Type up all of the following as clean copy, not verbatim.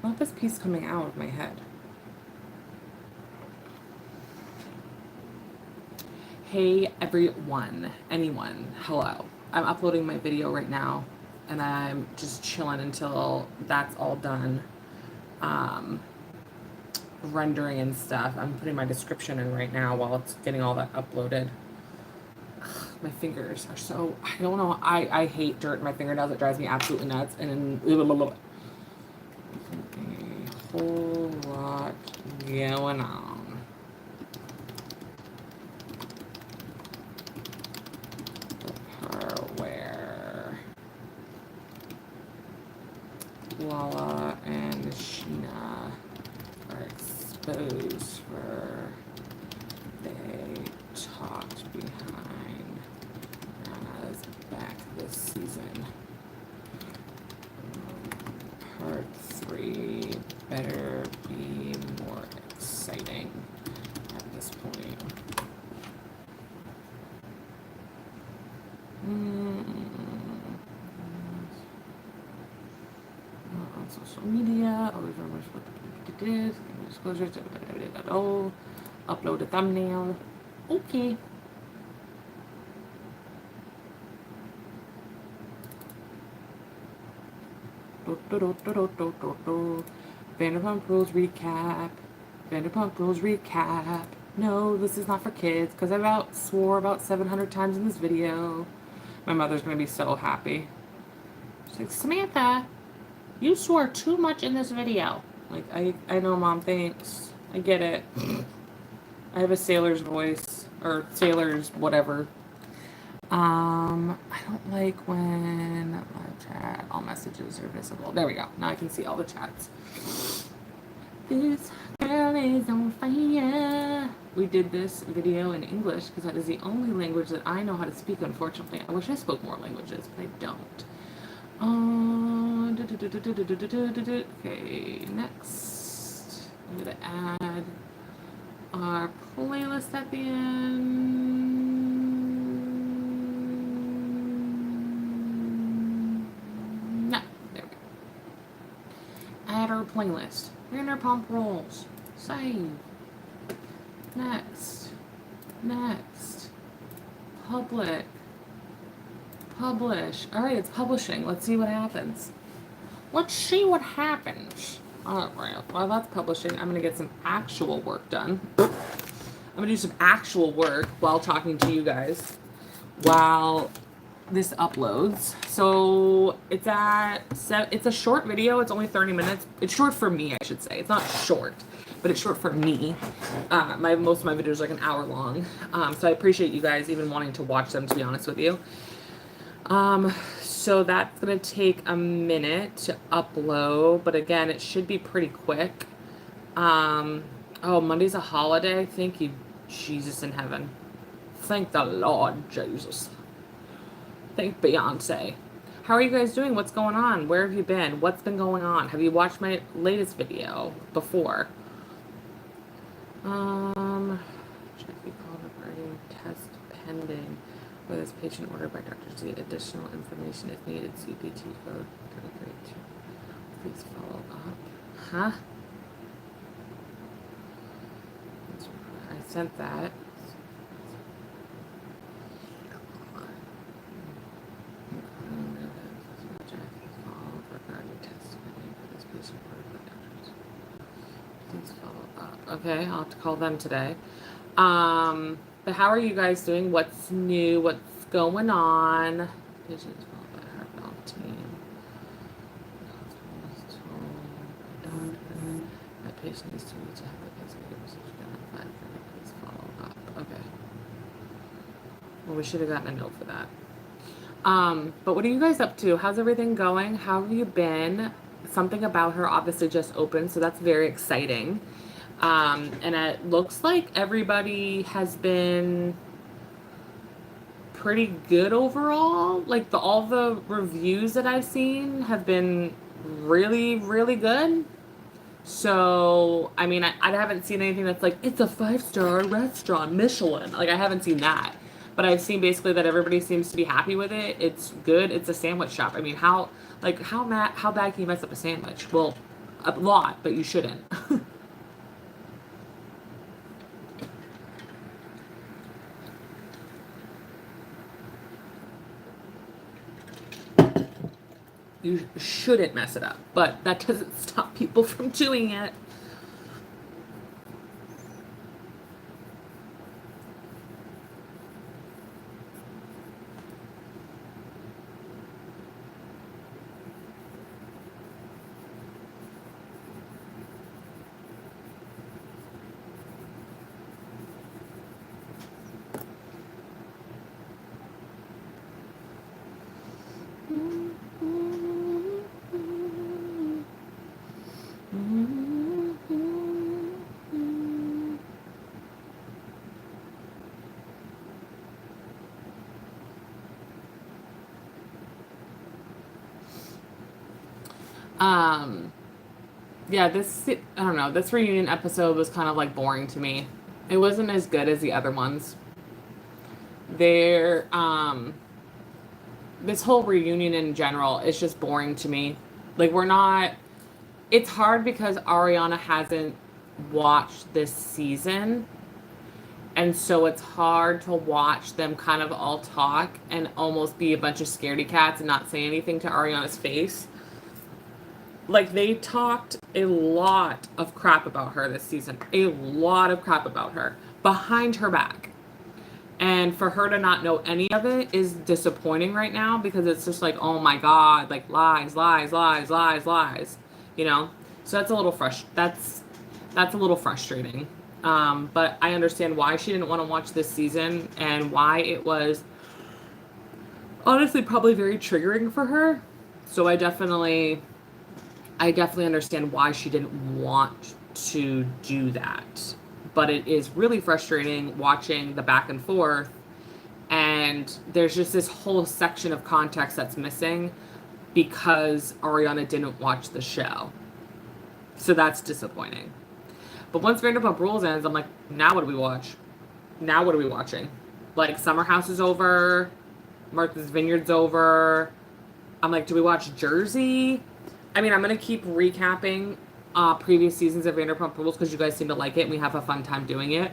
Not this piece coming out of my head. Hey everyone, anyone, hello. I'm uploading my video right now and I'm just chilling until that's all done. Rendering and stuff. I'm putting my description in right now while it's getting all that uploaded. Ugh, my fingers are so, I don't know, I hate dirt in my fingernails. It drives me absolutely nuts. And then a whole lot going on. Where Lala and Sheena are exposed for they talked behind Anna's back this season. Part 3 better be more exciting at this point. On social media, always remember what it is, disclosure, oh, upload a thumbnail. Okay. Vanderpump Rules recap. Vanderpump Rules recap. No, this is not for kids because I swore about 700 times in this video. My mother's going to be so happy. She's like, Samantha, you swore too much in this video. Like, I know, Mom, thanks. I get it. I have a sailor's voice, or sailor's whatever. I don't like when live chat, all messages are visible. There we go. Now I can see all the chats. This girl is on fire. We did this video in English because that is the only language that I know how to speak, unfortunately. I wish I spoke more languages, but I don't. Okay, next. I'm going to add our playlist at the end. No, there we go. Add our playlist. Vanderpump Rules. Save. Next. Next. Public. Publish. Alright, it's publishing. Let's see what happens. Let's see what happens. Alright, while that's publishing, I'm going to get some actual work done. I'm going to do some actual work while talking to you guys while this uploads. So it's a short video. It's only 30 minutes. It's short for me, I should say. It's not short, but it's short for me. Most of my videos are like an hour long. So I appreciate you guys even wanting to watch them, to be honest with you. So that's going to take a minute to upload, but again, it should be pretty quick. Oh, Monday's a holiday. Thank you, Jesus in heaven. Thank the Lord Jesus. Thank Beyonce. How are you guys doing? What's going on? Where have you been? What's been going on? Have you watched my latest video before? Check the call regarding test pending. For this patient ordered by Dr. Z. Additional information if needed. CPT code 332. Please follow up. Huh? I sent that. Please follow up. Okay, I'll have to call them today. But how are you guys doing? What's new? What's going on? Patients followed by heartbound team. That patient needs to reach out with his identified. Please follow up. Okay. Well, we should have gotten a note for that. But what are you guys up to? How's everything going? How have you been? Something About Her obviously just opened, so that's very exciting. And it looks like everybody has been pretty good overall. Like all the reviews that I've seen have been really, really good. So, I mean, I haven't seen anything that's like, it's a 5-star restaurant, Michelin. Like, I haven't seen that. but I've seen basically that everybody seems to be happy with it. It's good. It's a sandwich shop. I mean, how bad can you mess up a sandwich? Well, a lot, but you shouldn't. You shouldn't mess it up, but that doesn't stop people from doing it. Yeah, I don't know, this reunion episode was kind of like boring to me. It wasn't as good as the other ones. There, this whole reunion in general is just boring to me. Like, it's hard because Ariana hasn't watched this season. And so it's hard to watch them kind of all talk and almost be a bunch of scaredy cats and not say anything to Ariana's face. Like, they talked a lot of crap about her this season. A lot of crap about her behind her back. And for her to not know any of it is disappointing right now because it's just like, oh my God, like lies, lies, lies, lies, lies, you know? So that's a little that's a little frustrating. But I understand why she didn't want to watch this season and why it was honestly probably very triggering for her. So I definitely understand why she didn't want to do that. But it is really frustrating watching the back and forth, and there's just this whole section of context that's missing because Ariana didn't watch the show. So that's disappointing. But once Vanderpump Rules ends, I'm like, now what do we watch? Now what are we watching? Like, Summer House is over, Martha's Vineyard's over. I'm like, do we watch Jersey? I mean, I'm going to keep recapping previous seasons of Vanderpump Rules because you guys seem to like it and we have a fun time doing it.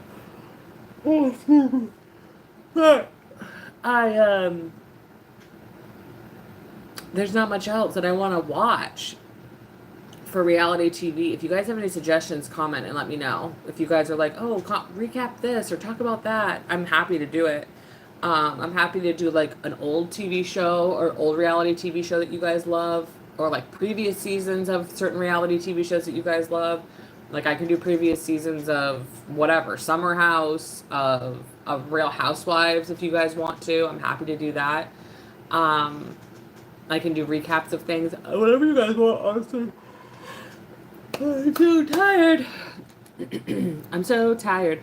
There's not much else that I want to watch for reality TV. If you guys have any suggestions, comment and let me know. If you guys are like, oh, recap this or talk about that, I'm happy to do it. I'm happy to do like an old TV show or old reality TV show that you guys love, or like previous seasons of certain reality TV shows that you guys love. Like, I can do previous seasons of whatever, Summer House, of Real Housewives if you guys want to. I'm happy to do that. I can do recaps of things, whatever you guys want, honestly. I'm so tired. I'm so tired.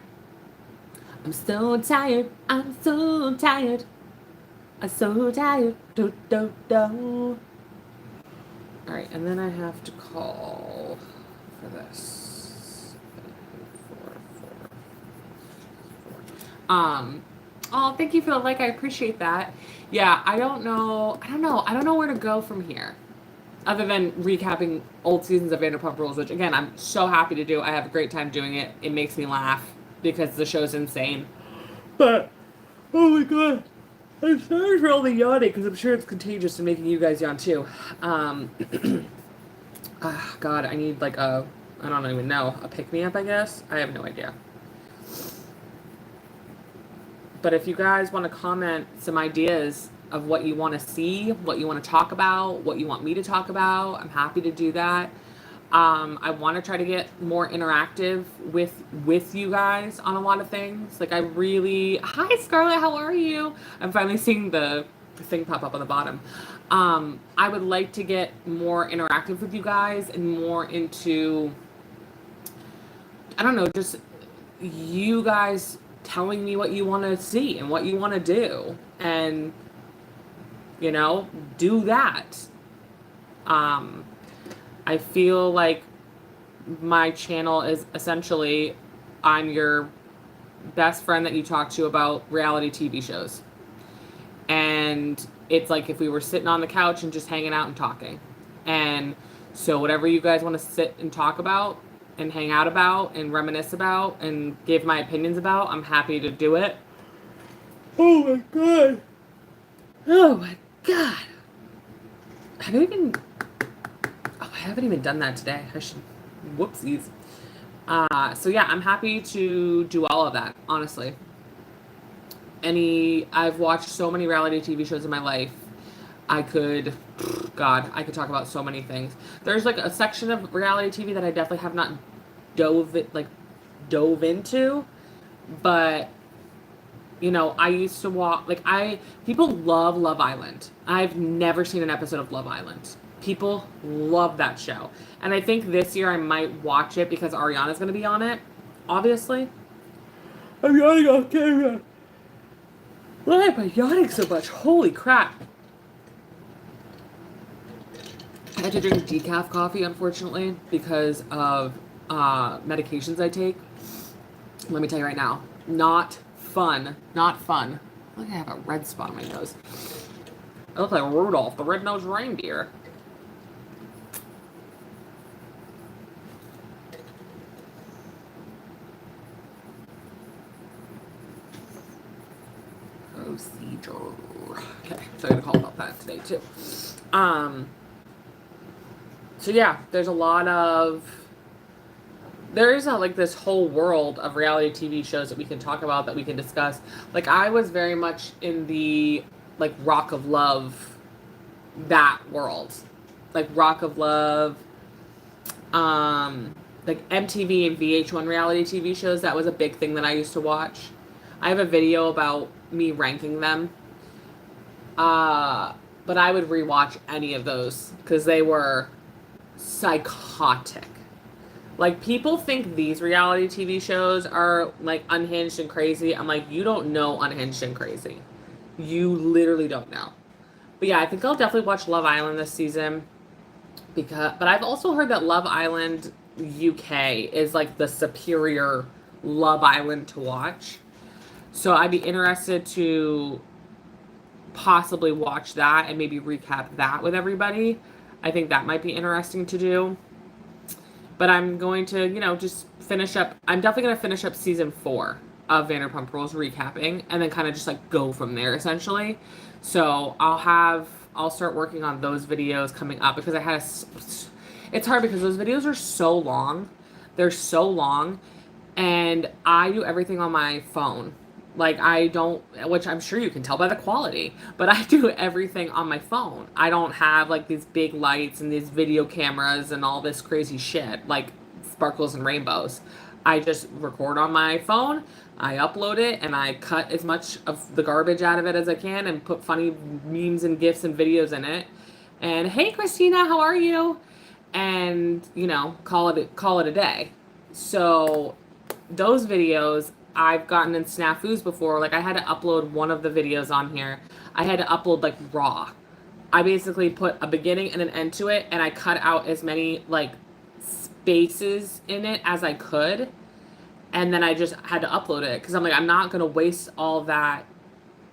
I'm so tired. I'm so tired. I'm so tired. Do, do, do. Alright, and then I have to call for this. Oh, thank you for the like. I appreciate that. Yeah, I don't know where to go from here. Other than recapping old seasons of Vanderpump Rules, which again, I'm so happy to do. I have a great time doing it. It makes me laugh because the show's insane. But, oh my God. I'm sorry for only yawning because I'm sure it's contagious and making you guys yawn too. God, I need like I don't even know, a pick-me-up, I guess? I have no idea. But if you guys want to comment some ideas of what you want to see, what you want to talk about, what you want me to talk about, I'm happy to do that. I want to try to get more interactive with you guys on a lot of things. Like, hi Scarlett, how are you? I'm finally seeing the thing pop up on the bottom. I would like to get more interactive with you guys and more into, I don't know, just you guys telling me what you want to see and what you want to do, and do that. I feel like my channel is essentially, I'm your best friend that you talk to about reality TV shows. And it's like if we were sitting on the couch and just hanging out and talking. And so whatever you guys want to sit and talk about and hang out about and reminisce about and give my opinions about, I'm happy to do it. Oh my god. Oh my god. I haven't even done that today. I should, whoopsies. So yeah, I'm happy to do all of that, honestly. I've watched so many reality TV shows in my life. I could talk about so many things. There's like a section of reality TV that I definitely have not dove into, but you know, I used to watch, people love Love Island. I've never seen an episode of Love Island. People love that show. And I think this year I might watch it because Ariana's going to be on it, obviously. I'm yawning off camera. Why am I yawning so much? Holy crap. I had to drink decaf coffee, unfortunately, because of medications I take. Let me tell you right now, not fun. Not fun. Look, I have a red spot on my nose. I look like Rudolph, the red-nosed reindeer. Procedure. Okay, so I'm gonna call about that today too. So yeah, there's like this whole world of reality TV shows that we can talk about, that we can discuss. Like I was very much in the like Rock of Love, that world, like Rock of Love, like MTV and VH1 reality TV shows. That was a big thing that I used to watch. I have a video about me ranking them. But I would rewatch any of those because they were psychotic. Like, people think these reality TV shows are, like, unhinged and crazy. I'm like, you don't know unhinged and crazy. You literally don't know. But yeah, I think I'll definitely watch Love Island this season. But I've also heard that Love Island UK is, like, the superior Love Island to watch. So I'd be interested to possibly watch that and maybe recap that with everybody. I think that might be interesting to do. But I'm going to, just finish up. I'm definitely going to finish up season 4 of Vanderpump Rules recapping and then kind of just like go from there essentially. So I'll start working on those videos coming up because it's hard because those videos are so long. They're so long and I do everything on my phone. Like which I'm sure you can tell by the quality, but I do everything on my phone. I don't have like these big lights and these video cameras and all this crazy shit, like sparkles and rainbows. I just record on my phone, I upload it, and I cut as much of the garbage out of it as I can and put funny memes and GIFs and videos in it. And hey, Christina, how are you? And, call it a day. So those videos, I've gotten in snafus before. Like, I had to upload one of the videos on here. I had to upload, like, raw. I basically put a beginning and an end to it, and I cut out as many, like, spaces in it as I could. And then I just had to upload it. Because I'm like, I'm not going to waste all that.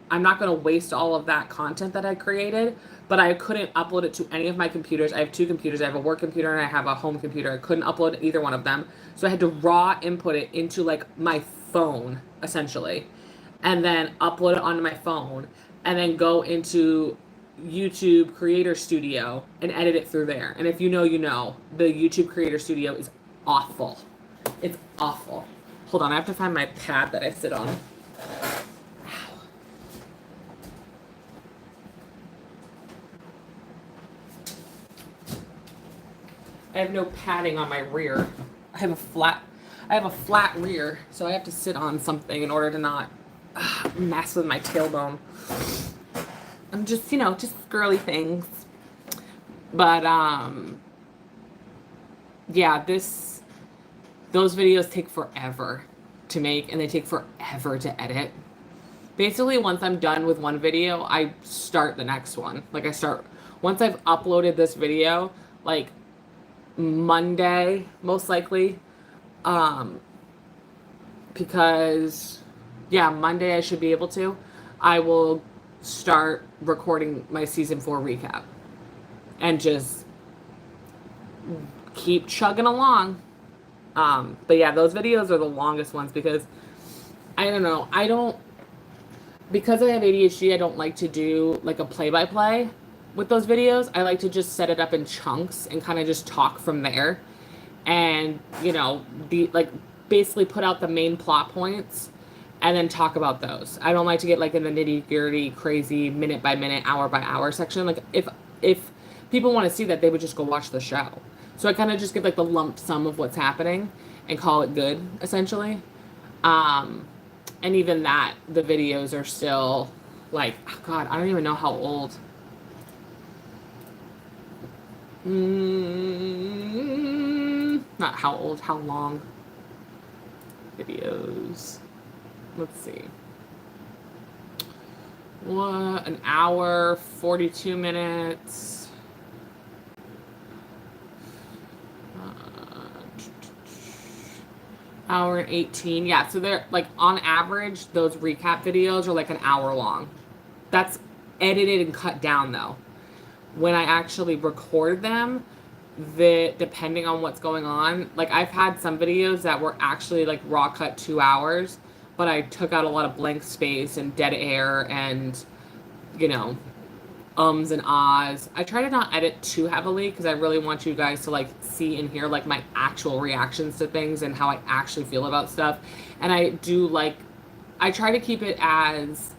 I'm not going to waste all of that content that I created. But I couldn't upload it to any of my computers. I have 2 computers. I have a work computer and I have a home computer. I couldn't upload either one of them. So I had to raw input it into, like, my phone essentially, and then upload it onto my phone, and then go into YouTube Creator Studio and edit it through there. And if you know, the YouTube Creator Studio is awful. It's awful. Hold on, I have to find my pad that I sit on. Ow. I have no padding on my rear. I have a flat rear, so I have to sit on something in order to not mess with my tailbone. I'm just, just girly things. But, yeah, those videos take forever to make, and they take forever to edit. Basically, once I'm done with one video, I start the next one. Once I've uploaded this video, like, Monday, most likely, because, yeah, Monday I should be able to. I will start recording my season 4 recap and just keep chugging along. But yeah, those videos are the longest ones because I don't know. Because I have ADHD, I don't like to do like a play-by-play with those videos. I like to just set it up in chunks and kind of just talk from there. And, basically put out the main plot points and then talk about those. I don't like to get like in the nitty-gritty, crazy minute by minute, hour by hour section. Like if people want to see that, they would just go watch the show. So I kind of just give like the lump sum of what's happening and call it good, essentially. And even that, the videos are still like, oh God, I don't even know how old. Not how old, how long. Videos. Let's see. What? An hour, 42 minutes. Hour and 18. Yeah, so they're like on average, those recap videos are like an hour long. That's edited and cut down though. When I actually record them, depending on what's going on, like I've had some videos that were actually like raw cut 2 hours, but I took out a lot of blank space and dead air and, ums and ahs. I try to not edit too heavily because I really want you guys to like see and hear like my actual reactions to things and how I actually feel about stuff. And I try to keep it as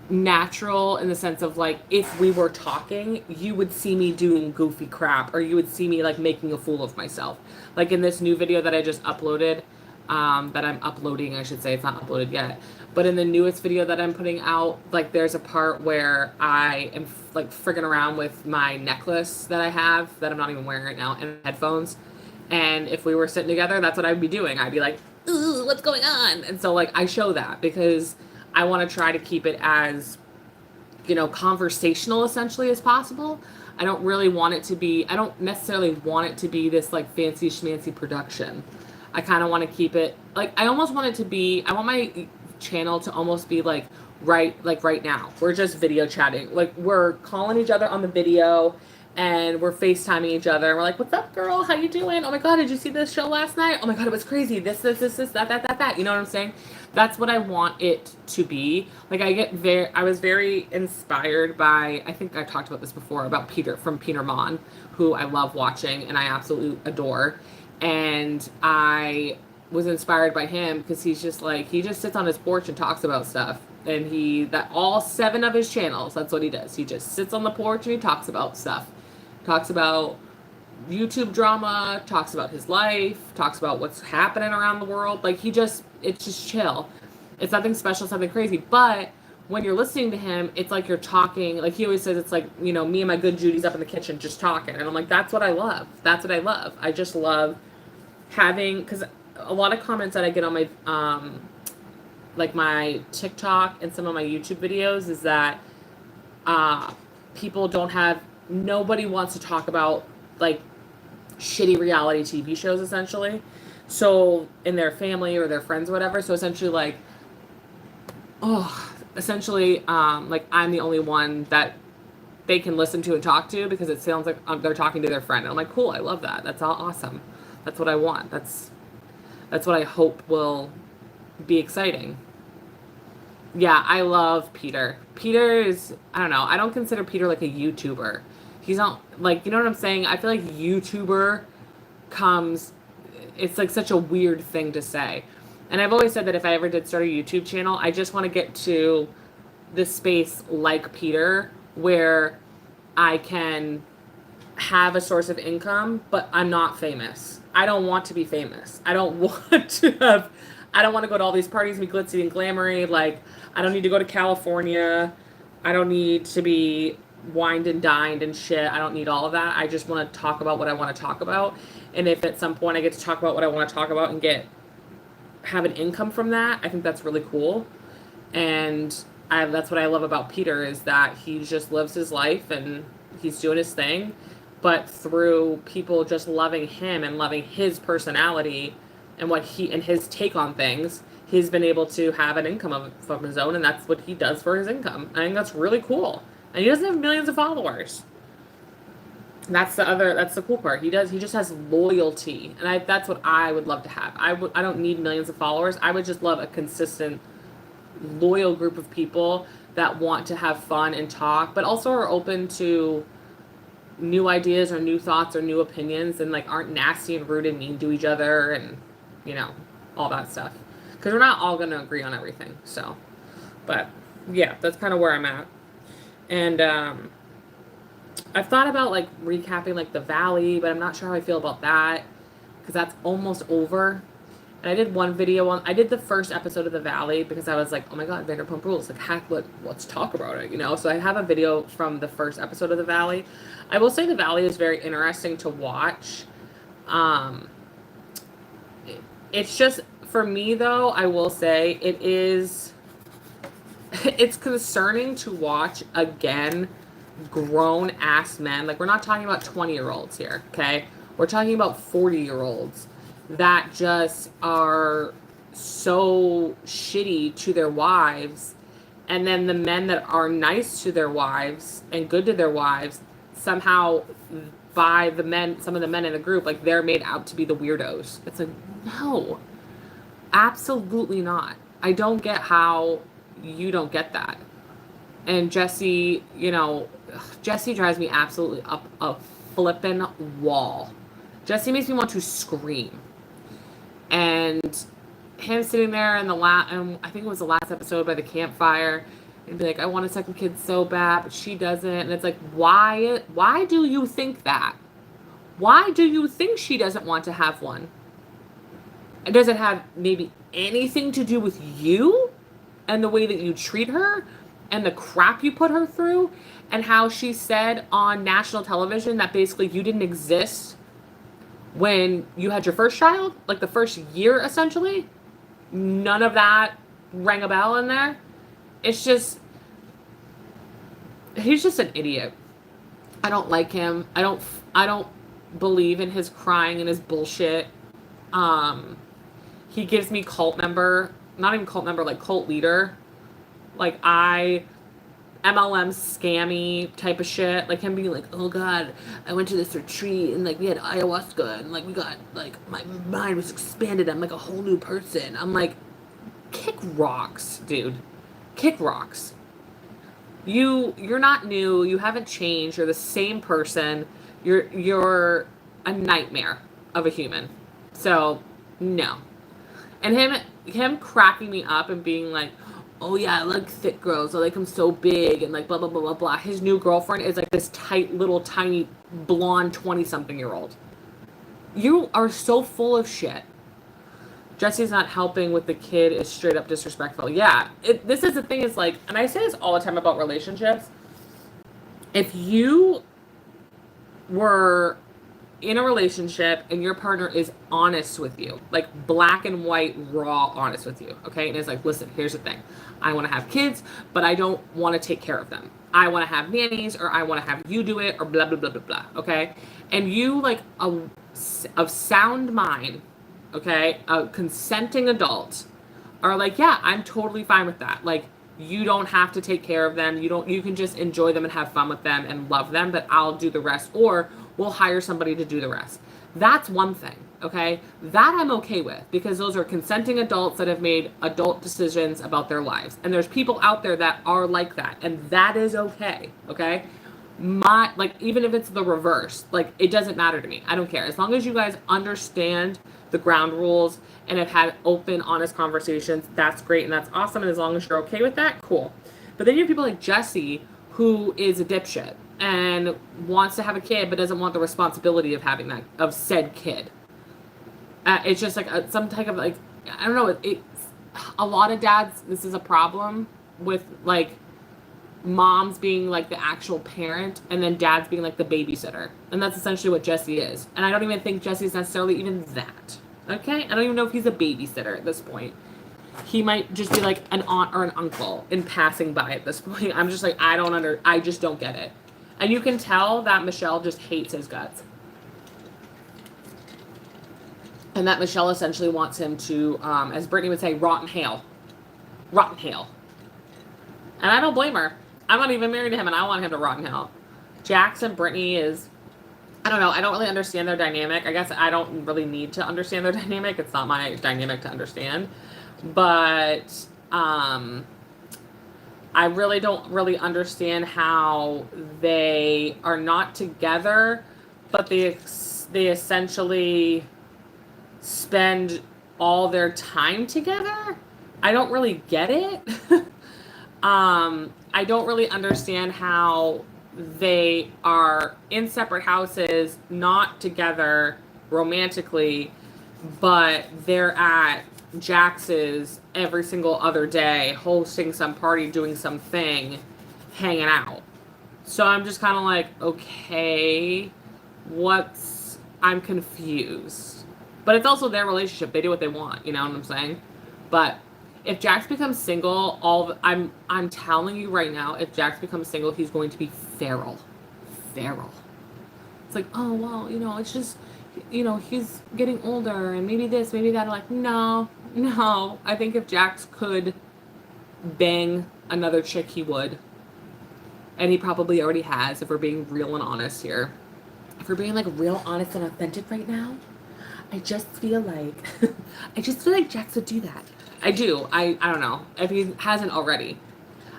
natural in the sense of like, if we were talking, you would see me doing goofy crap or you would see me like making a fool of myself. Like in this new video that I just uploaded, that I'm uploading, I should say, it's not uploaded yet. But in the newest video that I'm putting out, like there's a part where I am like frigging around with my necklace that I have that I'm not even wearing right now and headphones. And if we were sitting together, that's what I'd be doing. I'd be like, ooh, what's going on? And so like I show that because I want to try to keep it as, conversational essentially as possible. I don't necessarily want it to be this like fancy schmancy production. I kind of want to keep it like, I want my channel to almost be like right now. We're just video chatting. Like we're calling each other on the video and we're FaceTiming each other. And we're like, what's up, girl? How you doing? Oh my God, did you see this show last night? Oh my God, it was crazy. This, that. You know what I'm saying? That's what I want it to be. Like I was very inspired by, I think I talked about this before, about Peter Mon, who I love watching and I absolutely adore. And I was inspired by him because he just sits on his porch and talks about stuff. And all 7 of his channels, that's what he does. He just sits on the porch and he talks about stuff. Talks about YouTube drama, talks about his life, talks about what's happening around the world. Like it's just chill. It's nothing special, it's nothing crazy. But when you're listening to him, it's like you're talking, like he always says, it's like, me and my good Judy's up in the kitchen just talking. And I'm like, that's what I love. That's what I love. I just love having, because a lot of comments that I get on my, like my TikTok and some of my YouTube videos is that nobody wants to talk about like shitty reality TV shows essentially. So in their family or their friends or whatever. So essentially like, like I'm the only one that they can listen to and talk to because it sounds like they're talking to their friend. And I'm like, cool, I love that. That's all awesome. That's what I want. That's what I hope will be exciting. Yeah, I love Peter. Peter is, I don't know, I don't consider Peter like a YouTuber. He's not, like, you know what I'm saying? I feel like YouTuber it's like such a weird thing to say. And I've always said that if I ever did start a YouTube channel, I just want to get to this space like Peter where I can have a source of income, but I'm not famous. I don't want to be famous. I don't want to go to all these parties and be glitzy and glamoury. Like, I don't need to go to California. I don't need to be wined and dined and shit. I don't need all of that. I just want to talk about what I want to talk about. And if at some point I get to talk about what I want to talk about and have an income from that, I think that's really cool. And that's what I love about Peter is that he just lives his life and he's doing his thing. But through people just loving him and loving his personality and what he and his take on things, he's been able to have an income of his own, and that's what he does for his income. I think that's really cool. And he doesn't have millions of followers. That's the cool part. He just has loyalty, and that's what I would love to have. I don't need millions of followers. I would just love a consistent, loyal group of people that want to have fun and talk, but also are open to new ideas or new thoughts or new opinions, and like aren't nasty and rude and mean to each other, and all that stuff. Because we're not all going to agree on everything. So, but yeah, that's kind of where I'm at. And I've thought about like recapping like the Valley, but I'm not sure how I feel about that because that's almost over. And I did one video I did the first episode of the Valley because I was like, oh my God, Vanderpump Rules. Like, heck, let's talk about it, So I have a video from the first episode of the Valley. I will say the Valley is very interesting to watch. It's just, for me though, I will say it's concerning to watch again grown ass men. Like, we're not talking about 20-year-olds here, okay? We're talking about 40-year-olds that just are so shitty to their wives, and then the men that are nice to their wives and good to their wives somehow by some of the men in the group, like they're made out to be the weirdos. It's like, no, absolutely not. I don't get how you don't get that. And Jesse, Jesse drives me absolutely up a flippin' wall. Jesse makes me want to scream. And him sitting there and I think it was the last episode by the campfire, and be like, I want a second kid so bad, but she doesn't. And it's like, why do you think that? Why do you think she doesn't want to have one? And does it have maybe anything to do with you and the way that you treat her and the crap you put her through, and how she said on national television that basically you didn't exist when you had your first child, like the first year essentially? None of that rang a bell in there. It's just, he's just an idiot. I don't like him. I don't believe in his crying and his bullshit. He gives me cult member, not even cult member, like cult leader. Like MLM scammy type of shit. Like him being like, oh God, I went to this retreat and like we had ayahuasca and like we got like my mind was expanded. I'm like a whole new person. I'm like, kick rocks, dude. Kick rocks. You're not new. You haven't changed. You're the same person. You're a nightmare of a human. So no. And him cracking me up and being like, oh yeah, I like thick girls. I like them so big and like blah, blah, blah, blah, blah. His new girlfriend is like this tight little tiny blonde 20-something-year-old. You are so full of shit. Jesse's not helping with the kid is straight up disrespectful. Yeah, this is the thing, is like, and I say this all the time about relationships. If you were in a relationship and your partner is honest with you, like black and white, raw honest with you, okay? And it's like, listen, here's the thing. I want to have kids, but I don't want to take care of them. I want to have nannies, or I want to have you do it, or blah, blah, blah, blah, blah, okay? And you, like, of sound mind, okay, a consenting adult, are like, yeah, I'm totally fine with that. Like, you don't have to take care of them. You can just enjoy them and have fun with them and love them, but I'll do the rest, or we'll hire somebody to do the rest. That's one thing, okay? That I'm okay with, because those are consenting adults that have made adult decisions about their lives. And there's people out there that are like that, and that is okay, okay? Even if it's the reverse, like, it doesn't matter to me. I don't care. As long as you guys understand the ground rules and have had open, honest conversations, that's great and that's awesome. And as long as you're okay with that, cool. But then you have people like Jesse, who is a dipshit and wants to have a kid but doesn't want the responsibility of having that, of said kid. It's just like some type of, like, I don't know, it's a lot of dads, this is a problem with, like, moms being like the actual parent and then dads being like the babysitter. And that's essentially what Jesse is. And I don't even think Jesse's necessarily even that. Okay? I don't even know if he's a babysitter at this point. He might just be like an aunt or an uncle in passing by at this point. I'm just like, I just don't get it. And you can tell that Michelle just hates his guts. And that Michelle essentially wants him to, as Brittany would say, rot in hell. Rot in hell. And I don't blame her. I'm not even married to him, and I want him to rot in hell. Jax and Brittany is, I don't know. I don't really understand their dynamic. I guess I don't really need to understand their dynamic. It's not my dynamic to understand. But I really don't really understand how they are not together, but they essentially spend all their time together. I don't really get it. I don't really understand how they are in separate houses, not together romantically, but they're at Jax's every single other day, hosting some party, doing something, hanging out. So I'm just kind of like, okay, I'm confused. But it's also their relationship. They do what they want, you know what I'm saying? But if Jax becomes single, I'm telling you right now, if Jax becomes single, he's going to be feral. Feral. It's like, oh, well, it's just, he's getting older and maybe this, maybe that. I'm like, no. I think if Jax could bang another chick, he would. And he probably already has, if we're being real and honest here. If we're being, like, real honest and authentic right now, I just feel like Jax would do that. I do. I don't know if he hasn't already.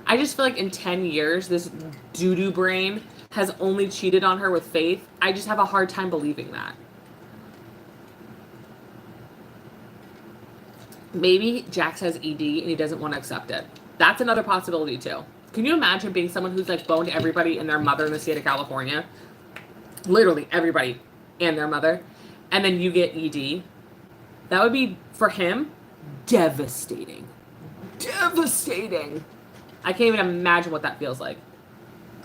I just feel like in 10 years, this doo-doo brain has only cheated on her with Faith. I just have a hard time believing that. Maybe Jax has ED and he doesn't want to accept it. That's another possibility too. Can you imagine being someone who's like boned everybody and their mother in the state of California? Literally everybody and their mother. And then you get ED. That would be, for him, devastating. Devastating. I can't even imagine what that feels like.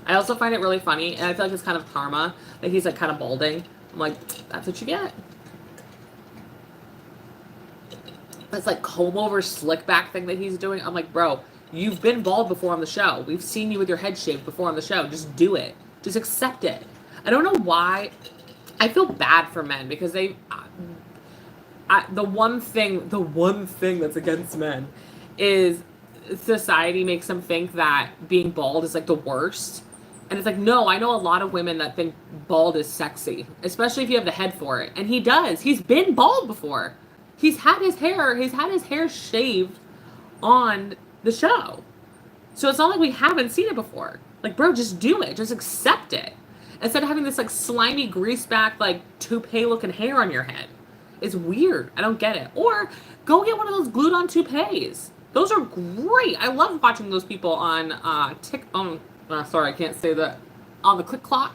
I also find it really funny, and I feel like it's kind of karma, that he's like kind of balding. I'm like, that's what you get. It's like comb over slick back thing that he's doing. I'm like, bro, you've been bald before on the show. We've seen you with your head shaved before on the show. Just do it. Just accept it. I don't know why. I feel bad for men because the one thing that's against men is society makes them think that being bald is like the worst. And it's like, no, I know a lot of women that think bald is sexy, especially if you have the head for it. And he does. He's been bald before. He's had his hair shaved on the show. So it's not like we haven't seen it before. Like, bro, just do it. Just accept it. Instead of having this like slimy grease back, like toupee looking hair on your head. It's weird. I don't get it. Or go get one of those glued on toupees. Those are great. I love watching those people on sorry, I can't say that. On the Click Clock.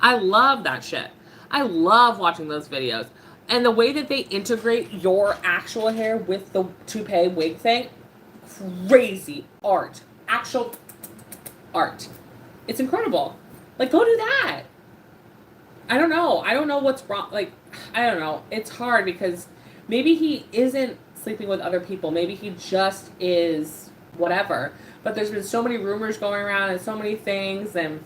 I love that shit. I love watching those videos. And the way that they integrate your actual hair with the toupee wig thing, crazy art. Actual art. It's incredible. Like, go do that. I don't know. I don't know what's wrong. Like, I don't know. It's hard because maybe he isn't sleeping with other people. Maybe he just is whatever. But there's been so many rumors going around and so many things, and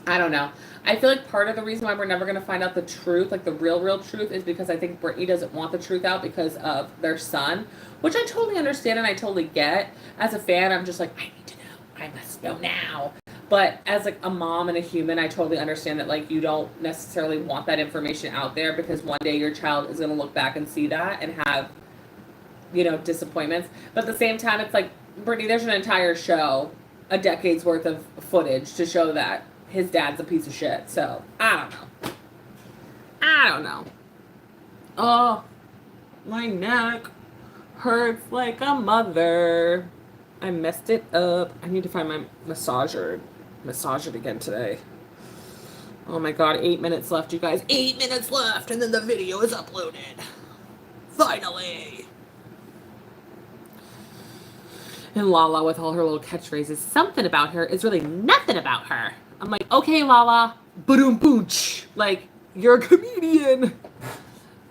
I don't know. I feel like part of the reason why we're never going to find out the truth, like the real truth, is because I think Brittany doesn't want the truth out because of their son, which I totally understand and I totally get. As a fan, I'm just like, I need to know. I must know now. But as like a mom and a human, I totally understand that like you don't necessarily want that information out there because one day your child is going to look back and see that and have, disappointments. But at the same time, it's like, Brittany, there's an entire show, a decade's worth of footage to show that his dad's a piece of shit. So, I don't know. Oh, my neck hurts like a mother. I messed it up. I need to find my massager. Massage it again today. Oh my god, 8 minutes left, you guys. 8 minutes left, and then the video is uploaded. Finally. And Lala with all her little catchphrases. Something about her is really nothing about her. I'm like, okay, Lala. Boom, booch. Like, you're a comedian.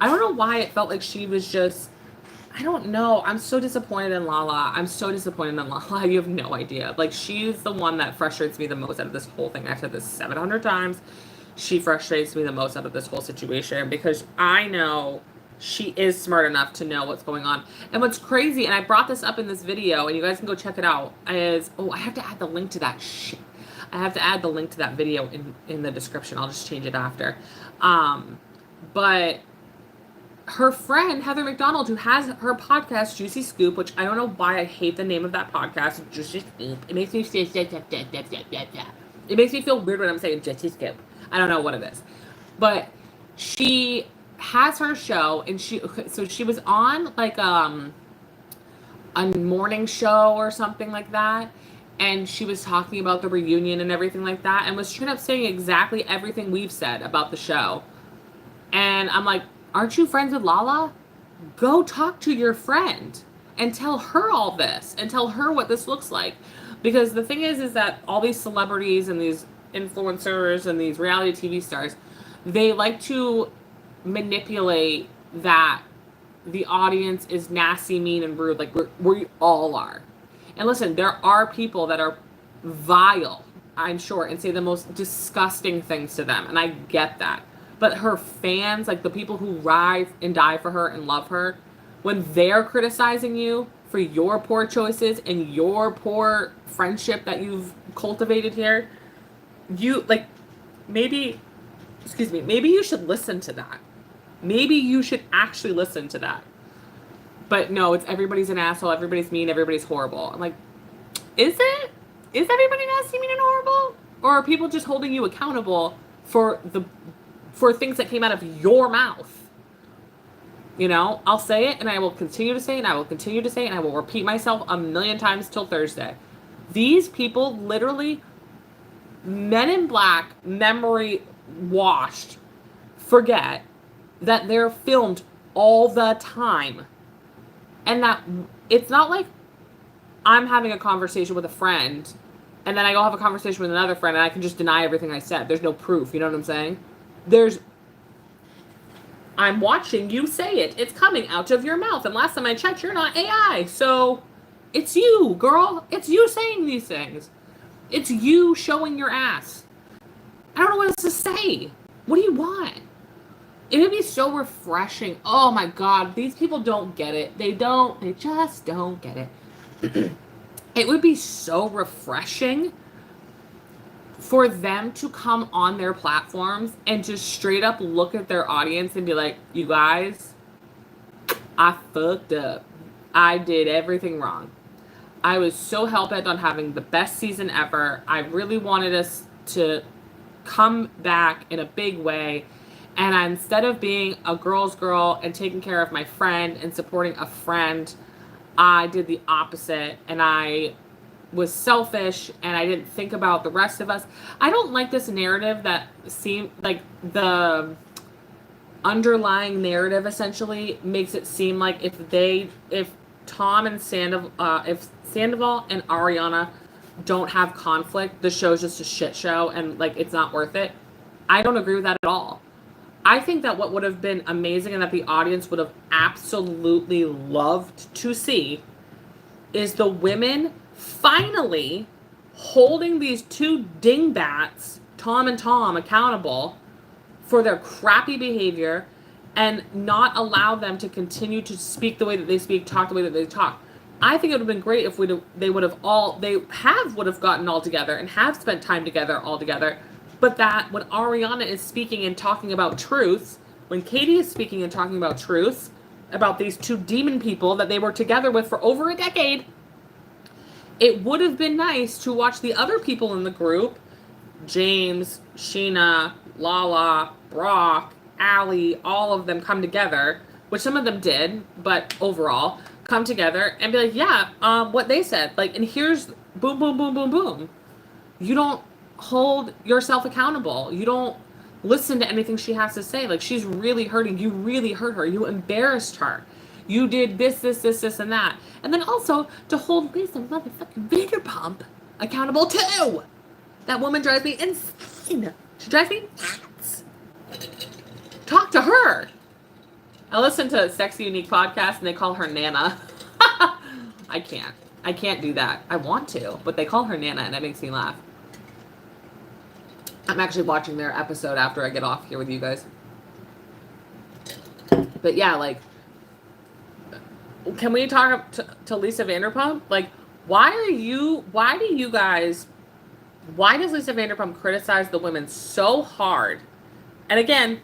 I don't know why it felt like she was just... I don't know. I'm so disappointed in Lala. You have no idea. Like, she's the one that frustrates me the most out of this whole thing. I've said this 700 times. she frustrates me the most out of this whole situation, because I know she is smart enough to know what's going on. And what's crazy, and I brought this up in this video, and you guys can go check it out, is, I have to add the link to that shit. I have to add the link to that video in the description. I'll just change it after. But her friend, Heather McDonald, who has her podcast, Juicy Scoop, which I don't know why I hate the name of that podcast, Juicy Scoop. It makes me say, it makes me feel weird when I'm saying Juicy Scoop. I don't know what it is. But she has her show, and she was on like a morning show or something like that, and she was talking about the reunion and everything like that, and was straight up saying exactly everything we've said about the show. And I'm like, aren't you friends with Lala? Go talk to your friend and tell her all this, and tell her what this looks like. Because the thing is that all these celebrities and these influencers and these reality TV stars, they like to manipulate that the audience is nasty, mean, and rude, like we all are. And listen, there are people that are vile, I'm sure, and say the most disgusting things to them, and I get that. But her fans, like the people who ride and die for her and love her, when they're criticizing you for your poor choices and your poor friendship that you've cultivated here, maybe you should listen to that. Maybe you should actually listen to that. But no, it's everybody's an asshole, everybody's mean, everybody's horrible. I'm like, is it? Is everybody nasty, mean, and horrible? Or are people just holding you accountable for things that came out of your mouth? You know, I'll say it, and I will continue to say it, and I will continue to say it, and I will repeat myself a million times till Thursday. These people literally, Men in Black, memory washed, forget that they're filmed all the time. And that it's not like I'm having a conversation with a friend and then I go have a conversation with another friend and I can just deny everything I said. There's no proof. You know what I'm saying? I'm watching you say it. It's coming out of your mouth. And last time I checked, you're not AI. So it's you, girl. It's you saying these things. It's you showing your ass. I don't know what else to say. What do you want? It would be so refreshing. Oh my God. These people don't get it. They just don't get it. It would be so refreshing for them to come on their platforms and just straight up look at their audience and be like, you guys, I fucked up. I did everything wrong. I was so hell-bent on having the best season ever. I really wanted us to come back in a big way. And instead of being a girl's girl and taking care of my friend and supporting a friend, I did the opposite. And I was selfish and I didn't think about the rest of us. I don't like this narrative that seemed like the underlying narrative essentially makes it seem like if Tom and Sandoval and Ariana don't have conflict, the show's just a shit show and like it's not worth it. I don't agree with that at all. I think that what would have been amazing and that the audience would have absolutely loved to see is the women finally holding these two dingbats, Tom and Tom, accountable for their crappy behavior and not allow them to continue to speak the way that they speak, talk the way that they talk. I think it would have been great if they would have gotten all together and have spent time together all together. But that when Ariana is speaking and talking about truths, when Katie is speaking and talking about truths, about these two demon people that they were together with for over a decade, it would have been nice to watch the other people in the group, James, Sheena, Lala, Brock, Allie, all of them come together, which some of them did, but overall, come together and be like, yeah, what they said. Like, and here's boom, boom, boom, boom, boom. You don't hold yourself accountable. You don't listen to anything she has to say. Like, she's really hurting. You really hurt her. You embarrassed her. You did this, and that. And then also to hold Lisa motherfucking Vanderpump accountable too. That woman drives me insane. She drives me nuts. Talk to her. I listen to Sexy Unique podcast and they call her Nana. I can't do that. I want to, but they call her Nana and that makes me laugh. I'm actually watching their episode after I get off here with you guys. But yeah, like, can we talk to Lisa Vanderpump? Like, why does Lisa Vanderpump criticize the women so hard? And again,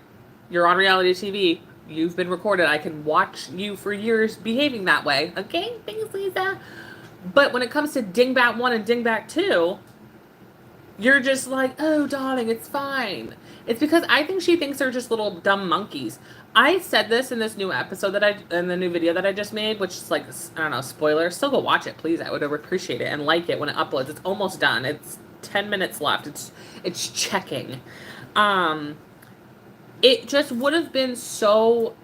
you're on reality TV. You've been recorded. I can watch you for years behaving that way. Okay, thanks, Lisa. But when it comes to Dingbat 1 and Dingbat 2, you're just like, oh, darling, it's fine. It's because I think she thinks they're just little dumb monkeys. I said this in this new episode in the new video that I just made, which is like, I don't know, spoiler. Still go watch it, please. I would appreciate it and like it when it uploads. It's almost done. It's 10 minutes left. It's checking. It just would have been so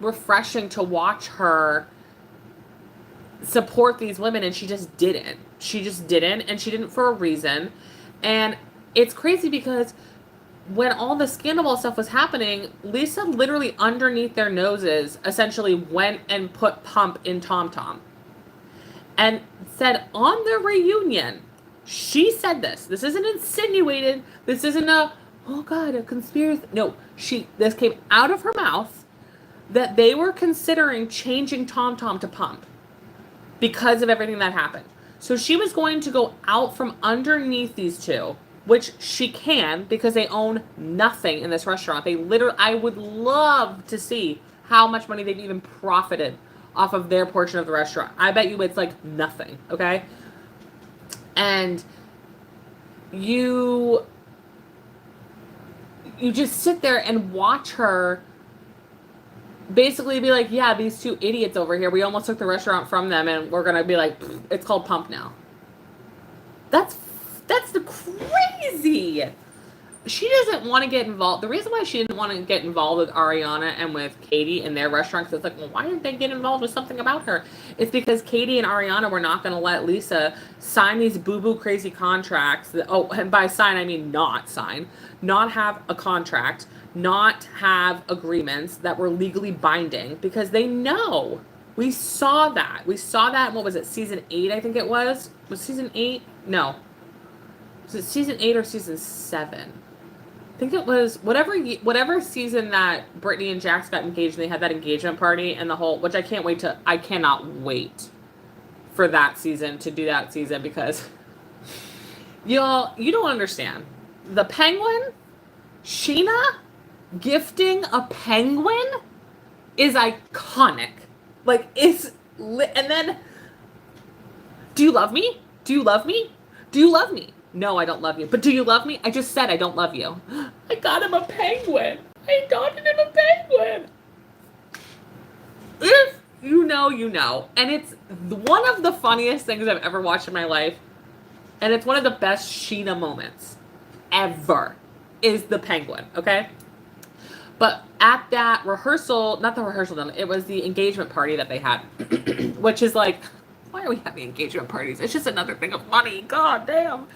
refreshing to watch her support these women, and she just didn't. And she didn't for a reason. And it's crazy because when all the scandal stuff was happening, Lisa literally underneath their noses essentially went and put Pump in Tom Tom and said on the reunion, she said this isn't insinuated, this isn't a, oh God, a conspiracy. No, this came out of her mouth that they were considering changing Tom Tom to Pump because of everything that happened. So she was going to go out from underneath these two, which she can because they own nothing in this restaurant. I would love to see how much money they've even profited off of their portion of the restaurant. I bet you it's like nothing, okay? And you just sit there and watch her basically be like, yeah, these two idiots over here, we almost took the restaurant from them, and we're gonna be like, it's called Pump now. That's the crazy. She doesn't want to get involved. The reason why she didn't want to get involved with Ariana and with Katie in their restaurant, because it's like, well, why didn't they get involved with something about her? It's because Katie and Ariana were not going to let Lisa sign these boo-boo crazy contracts. And by sign, I mean not sign. Not have a contract. Not have agreements that were legally binding, because they know. We saw that. What was it, season 8, I think it was? Was season 8? No. Was it season 8 or season 7? I think it was whatever season that Brittany and Jax got engaged, and they had that engagement party and the whole, which I cannot wait for that season, to do that season, because y'all, you don't understand. The penguin, Sheena gifting a penguin is iconic. Like, it's and then, do you love me? Do you love me? Do you love me? No, I don't love you. But do you love me? I just said I don't love you. I got him a penguin. I got him a penguin. If you know, you know. And it's one of the funniest things I've ever watched in my life. And it's one of the best Sheena moments ever, is the penguin, okay? But at that rehearsal, not the rehearsal, it was the engagement party that they had, which is like, why are we having engagement parties? It's just another thing of money. God damn.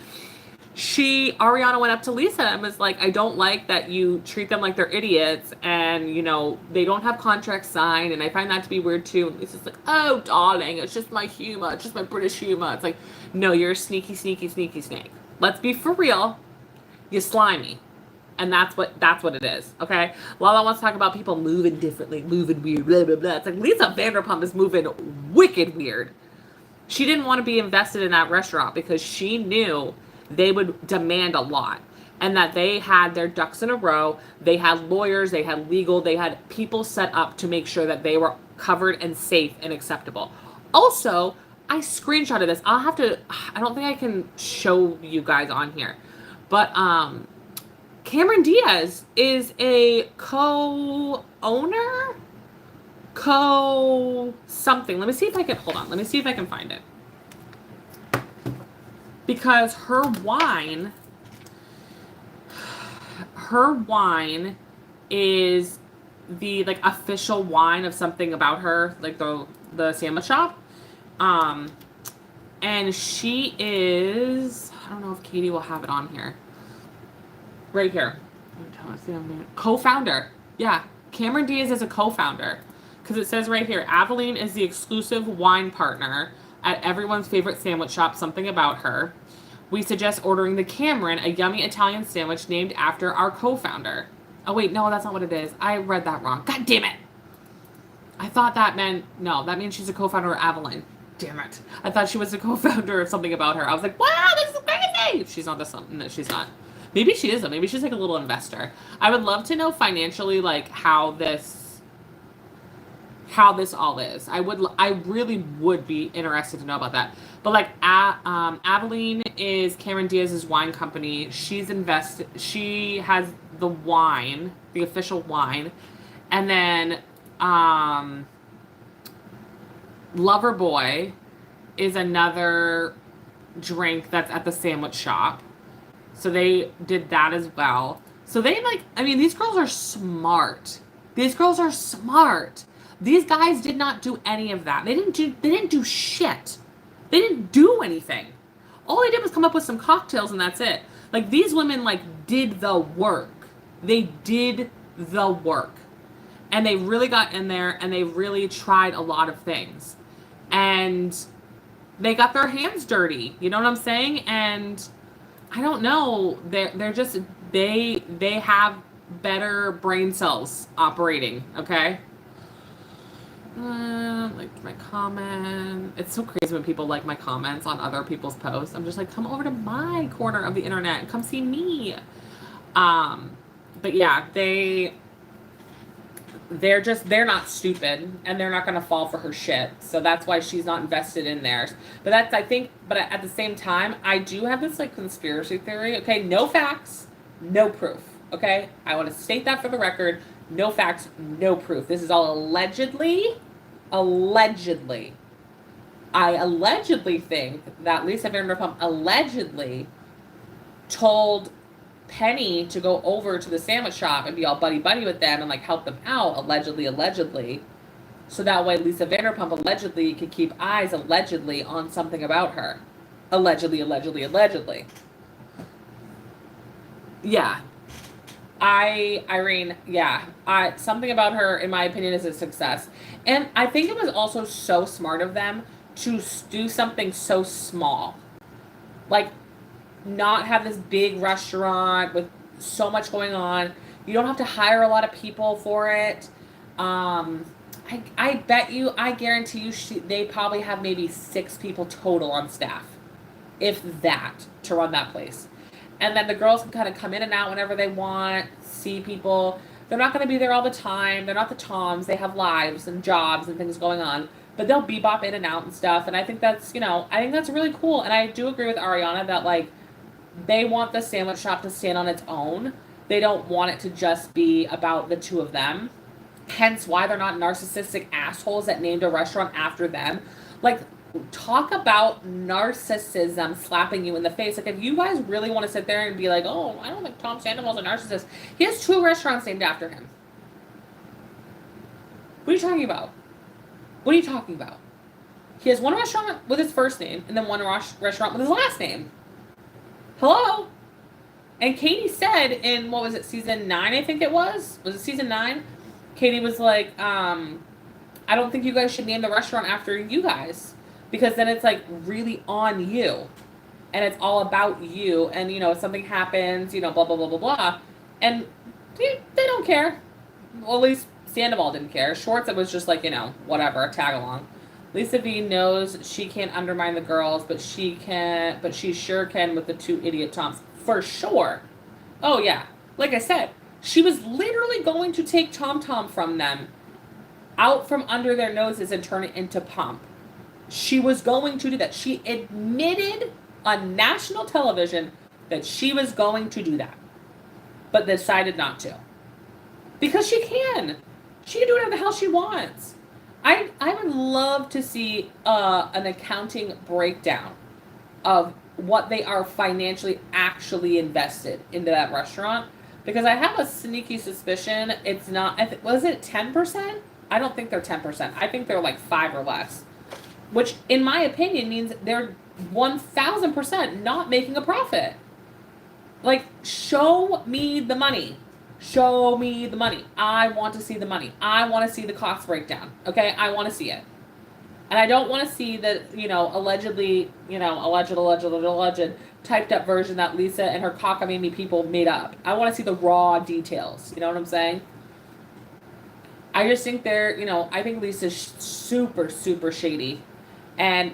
Ariana went up to Lisa and was like, I don't like that you treat them like they're idiots, and, you know, they don't have contracts signed, and I find that to be weird too. And Lisa's like, oh, darling, it's just my humor. It's just my British humor. It's like, no, you're a sneaky, sneaky, sneaky snake. Let's be for real. You're slimy. And that's what it is, okay? Lala wants to talk about people moving differently, moving weird, blah, blah, blah. It's like, Lisa Vanderpump is moving wicked weird. She didn't want to be invested in that restaurant because she knew they would demand a lot, and that they had their ducks in a row. They had lawyers, they had legal, they had people set up to make sure that they were covered and safe and acceptable. Also, I screenshotted this. I don't think I can show you guys on here, but Cameron Diaz is a co-owner? Something. Let me see if I can, hold on. Let me see if I can find it. Because her wine is the, like, official wine of something about her, like the sandwich shop. And she is, I don't know if Katie will have it on here. Right here. Co-founder. Yeah. Cameron Diaz is a co-founder. Because it says right here, Aveline is the exclusive wine partner at everyone's favorite sandwich shop, something about her. We suggest ordering the Cameron, a yummy Italian sandwich named after our co-founder. Oh, wait, no, that's not what it is. I read that wrong. God damn it. I thought that meant, no, that means she's a co-founder of Avalon. Damn it. I thought she was a co-founder of something about her. I was like, wow, this is crazy. She's not this something. No, she's not. Maybe she is, though. Maybe she's like a little investor. I would love to know financially, like, how this all is. I really would be interested to know about that. But like, Abilene is Cameron Diaz's wine company. She has the wine, the official wine, and then Loverboy is another drink that's at the sandwich shop. So they did that as well. So they these girls are smart. These girls are smart. These guys did not do any of that. They didn't do shit. They didn't do anything. All they did was come up with some cocktails and that's it. Like, these women, like, did the work. They did the work. And they really got in there and they really tried a lot of things. And they got their hands dirty. You know what I'm saying? And I don't know. They're just, they have better brain cells operating, okay? Like my comment. It's so crazy when people like my comments on other people's posts. I'm just like, come over to my corner of the internet and come see me. But yeah, they're not stupid and they're not going to fall for her shit. So that's why she's not invested in theirs. But at the same time, I do have this like conspiracy theory. Okay. No facts, no proof. Okay. I want to state that for the record. No facts, no proof. This is all allegedly. I allegedly think that Lisa Vanderpump allegedly told Penny to go over to the sandwich shop and be all buddy-buddy with them and like help them out, allegedly. So that way Lisa Vanderpump allegedly could keep eyes allegedly on something about her. Allegedly. Yeah. Irene, yeah. Something about her, in my opinion, is a success. And I think it was also so smart of them to do something so small. Like, not have this big restaurant with so much going on. You don't have to hire a lot of people for it. I guarantee you they probably have maybe 6 people total on staff. If that, to run that place. And then the girls can kind of come in and out whenever they want, see people. They're not going to be there all the time. They're not the Toms. They have lives and jobs and things going on. But they'll bebop in and out and stuff. And I think that's, really cool. And I do agree with Ariana that, like, they want the sandwich shop to stand on its own. They don't want it to just be about the two of them. Hence why they're not narcissistic assholes that named a restaurant after them. Like, talk about narcissism slapping you in the face. Like, if you guys really want to sit there and be like, oh, I don't think Tom Sandoval's a narcissist. He has 2 restaurants named after him. What are you talking about? He has one restaurant with his first name and then one restaurant with his last name. Hello? And Katie said in, what was it, season 9, I think it was? Was it season 9? Katie was like, I don't think you guys should name the restaurant after you guys. Because then it's like really on you. And it's all about you. And, if something happens, blah, blah, blah, blah, blah. And they don't care. Well, at least Sandoval didn't care. Schwartz, it was just like, whatever, a tag along. Lisa V knows she can't undermine the girls, but she sure can with the 2 idiot Toms. For sure. Oh, yeah. Like I said, she was literally going to take Tom Tom from them, out from under their noses and turn it into Pump. She was going to do that. She admitted on national television that she was going to do that, but decided not to. Because she can. She can do whatever the hell she wants. I would love to see an accounting breakdown of what they are financially actually invested into that restaurant. Because I have a sneaky suspicion it's not, was it 10%? I don't think they're 10%. I think they're like 5 or less. Which, in my opinion, means they're 1,000% not making a profit. Like, show me the money. Show me the money. I want to see the money. I want to see the cost breakdown. Okay? I want to see it. And I don't want to see the, allegedly, alleged typed up version that Lisa and her cockamamie people made up. I want to see the raw details. You know what I'm saying? I just think I think Lisa's super, super shady. And,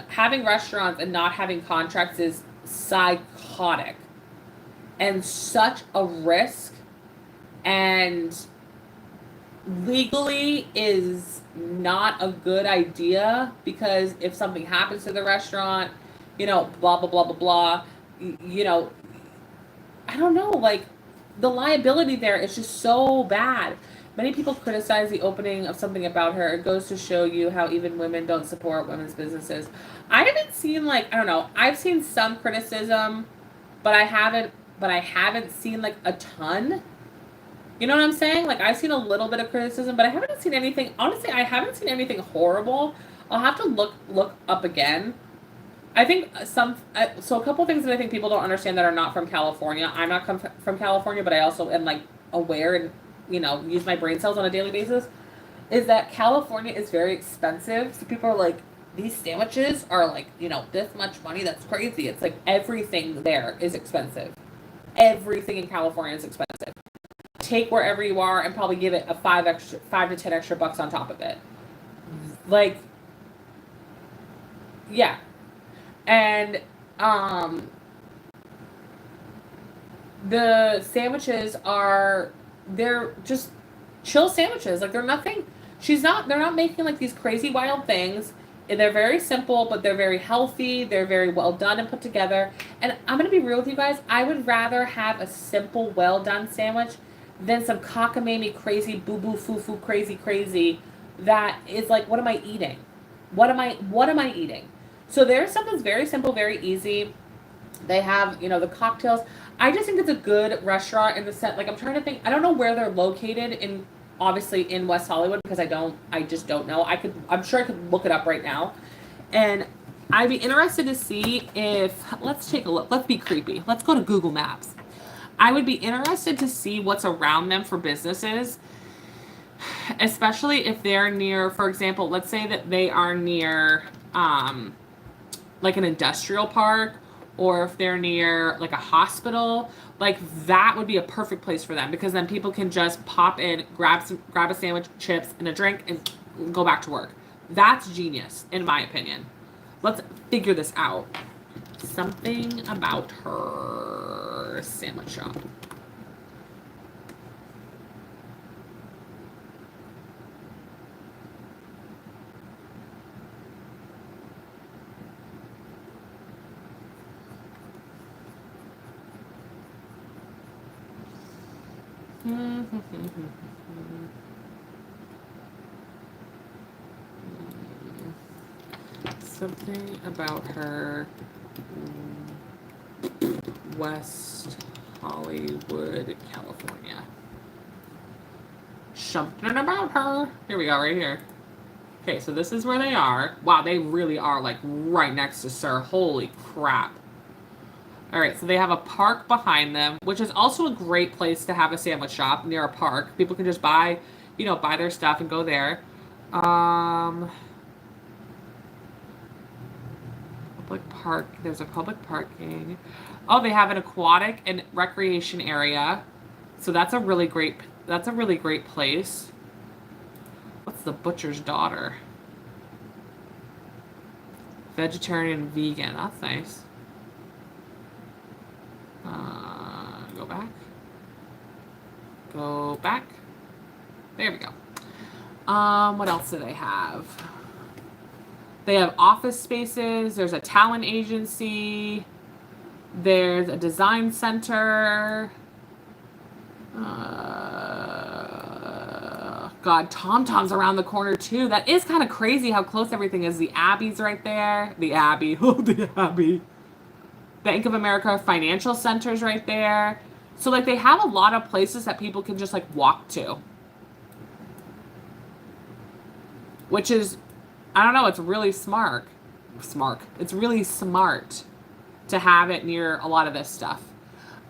having restaurants and not having contracts is psychotic and such a risk. And legally is not a good idea because if something happens to the restaurant, blah, blah, blah, blah, blah, you know, I don't know, like the liability there is just so bad. Many people criticize the opening of something about her. It goes to show you how even women don't support women's businesses. I haven't seen I don't know. I've seen some criticism, but I haven't seen like a ton. You know what I'm saying? Like I've seen a little bit of criticism, but I haven't seen anything. Honestly, I haven't seen anything horrible. I'll have to look up again. I think so a couple things that I think people don't understand that are not from California. I'm not from California, but I also am like aware and use my brain cells on a daily basis. Is that California is very expensive. So people are like, these sandwiches are like this much money. That's crazy. It's like everything there is expensive. Everything in California is expensive. Take wherever you are and probably give it a 5 to 10 extra bucks on top of it. Like, yeah. And the sandwiches they're just chill sandwiches. Like they're nothing. They're not making like these crazy wild things. They're very simple, but they're very healthy. They're very well done and put together. And I'm going to be real with you guys. I would rather have a simple, well done sandwich than some cockamamie, crazy, boo boo, foo foo, crazy, crazy that is like, what am I eating? What am I eating? So there's stuff that's very simple, very easy. They have, the cocktails. I just think it's a good restaurant in the set. Like I'm trying to think. I don't know where they're located obviously in West Hollywood because I just don't know. I'm sure I could look it up right now. And I'd be interested to see let's take a look. Let's be creepy. Let's go to Google Maps. I would be interested to see what's around them for businesses, especially if they're near, for example, let's say that they are near like an industrial park, or if they're near like a hospital, like that would be a perfect place for them because then people can just pop in, grab a sandwich, chips, and a drink, and go back to work. That's genius, in my opinion. Let's figure this out. Something about her sandwich shop. Something about her. West Hollywood, California. Something about her. Here we go, right here. Okay, so this is where they are. Wow, they really are like right next to Sir. Holy crap. All right, so they have a park behind them, which is also a great place to have a sandwich shop near a park. People can just buy their stuff and go there. Public park. There's a public parking. Oh, they have an aquatic and recreation area. So that's a really great place. What's the butcher's daughter? Vegetarian and vegan. That's nice. Go back. Go back. There we go. What else do they have? They have office spaces. There's a talent agency. There's a design center. God, Tom Tom's around the corner too. That is kind of crazy how close everything is. The Abbey's right there. The Abbey. Oh, the Abbey. Bank of America Financial Center's right there. So, like, they have a lot of places that people can just, like, walk to. Which is, I don't know, it's really smart. It's really smart to have it near a lot of this stuff.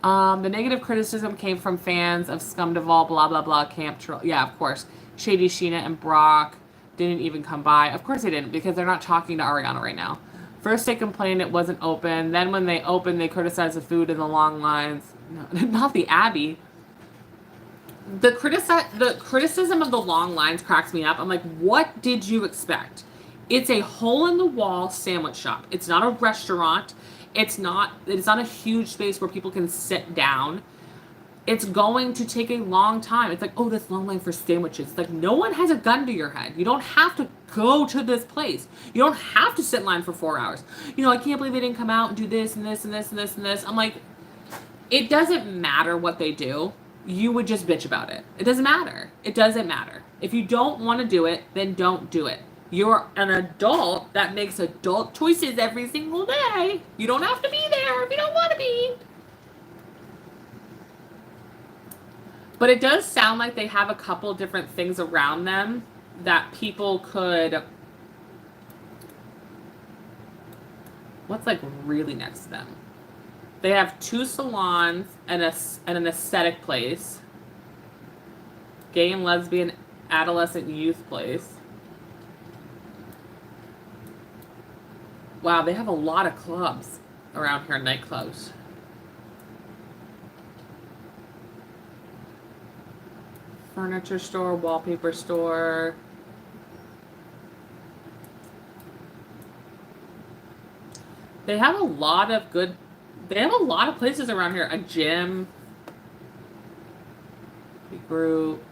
The negative criticism came from fans of Scum Duvall, blah, blah, blah, Camp Troll. Yeah, of course. Shady Sheena and Brock. didn't even come by. Of course they didn't, because they're not talking to Ariana right now. First they complained it wasn't open. Then when they opened, they criticized the food and the long lines. No, not the Abbey. The criticism of the long lines cracks me up. I'm like, what did you expect? It's a hole-in-the-wall sandwich shop. It's not a restaurant. It's not a huge space where people can sit down. It's going to take a long time. It's like, oh, this long line for sandwiches. It's like, no one has a gun to your head. You don't have to go to this place. You don't have to sit in line for 4 hours. You know, I can't believe they didn't come out and do this and this and this and this and this. I'm like, it doesn't matter what they do. You would just bitch about it. It doesn't matter. It doesn't matter. If you don't want to do it, then don't do it. You're an adult that makes adult choices every single day. You don't have to be there if you don't want to be. But it does sound like they have a couple different things around them that people could... What's like really next to them? They have 2 salons and an aesthetic place. Gay and lesbian adolescent youth place. Wow, they have a lot of clubs around here, nightclubs. Furniture store, wallpaper store. They have a lot of good... They have a lot of places around here. A gym. A group.